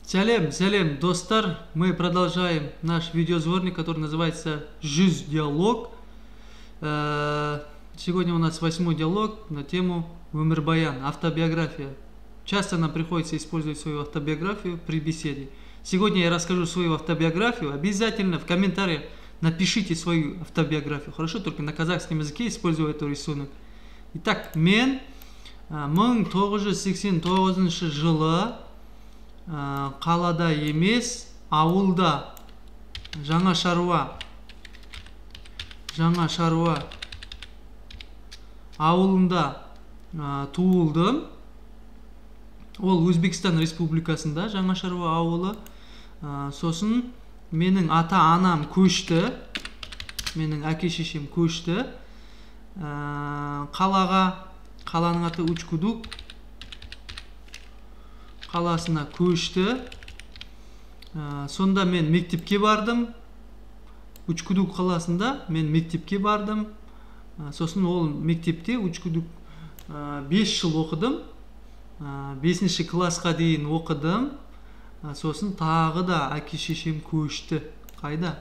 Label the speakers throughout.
Speaker 1: Салем, достар. Мы продолжаем наш видеосборник, который называется «Жүз диалог». Сегодня у нас 8-й диалог на тему «Өмірбаян», автобиография. Часто нам приходится использовать свою автобиографию при беседе. Сегодня я расскажу свою автобиографию. Обязательно в комментариях напишите свою автобиографию. Хорошо, только на казахском языке использую этот рисунок. Итак, мен 1989 жылы қалада емес, ауылда жаңа шаруа ауылында туылдым. Ол Өзбекстан Республикасында жаңа шаруа ауылы. Сосын менің ата-анам көшті. Менің әке-шешем көшті. Қаланың аты Учкудук қаласына көшті. Сонда мен мектепке бардым. Учкудук қаласында мен мектепке бардым. Сосын ол мектепте Учкудук 5 жыл оқыдым. 5-ші классқа дейін оқыдым. Сосын тағы да әке-шешем көшті. Қайда?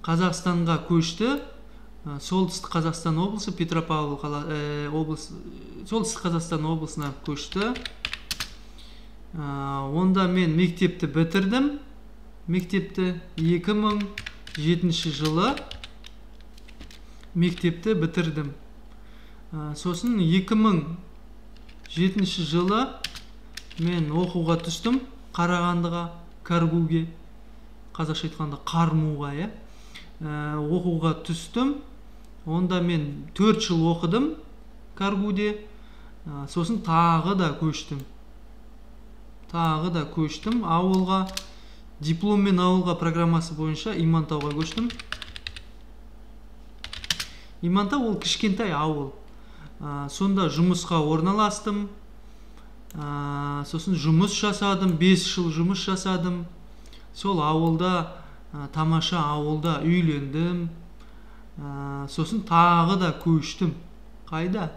Speaker 1: Қазақстанға көшті. Солтүстік Қазақстан облысы, Петропавл облысы, Солтүстік Қазақстан облысына көшті. Онда мен мектепті бітірдім. Мектепті 2007 жылы мектепті бітірдім. Сосын 2007 жылы мен оқуға түстім. Қарағандыға, Каргуге, қазақша айтқанда Қармуға, оқуға түстім. Онда мен 4 жыл оқыдым Каргуде. Сосын тағы да көштім ауылға. Дипломмен ауылға программасы бойынша Имантауға көштім. Имантау ол кішкентай ауыл. Сонда жұмысқа орналастым. Сосын жұмыс жасадым, 5 жыл жұмыс жасадым. Сол ауылда, тамаша ауылда үйлендім. Сосын тағы да көштім. Қайда?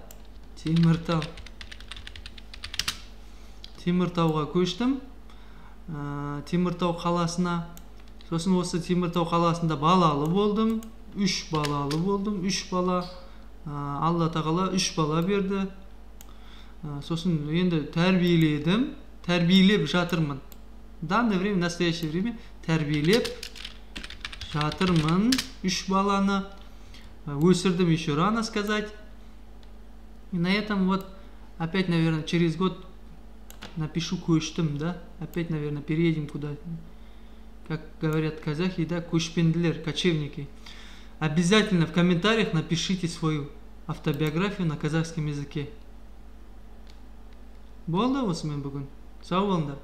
Speaker 1: Теміртауға көштім. Теміртау қаласына. Сосын осы Теміртау қаласында балалы болдым. 3 балалы болдым. 3 бала. Алла тағала 3 бала берді. Сосын енді тәрбиелеп жатырмын. В данное время, в настоящее время тәрбиелеп жатырмын. 3 баланы өсірдім, еще рано сказать. И на этом вот опять, наверное, через год напишу көштім, да? Опять, наверное, переедем куда. Как говорят казахи, да, көшпенділер, кочевники. Обязательно в комментариях напишите свою автобиографию на казахском языке. Болды осымен бүгін. Сау болыңдар.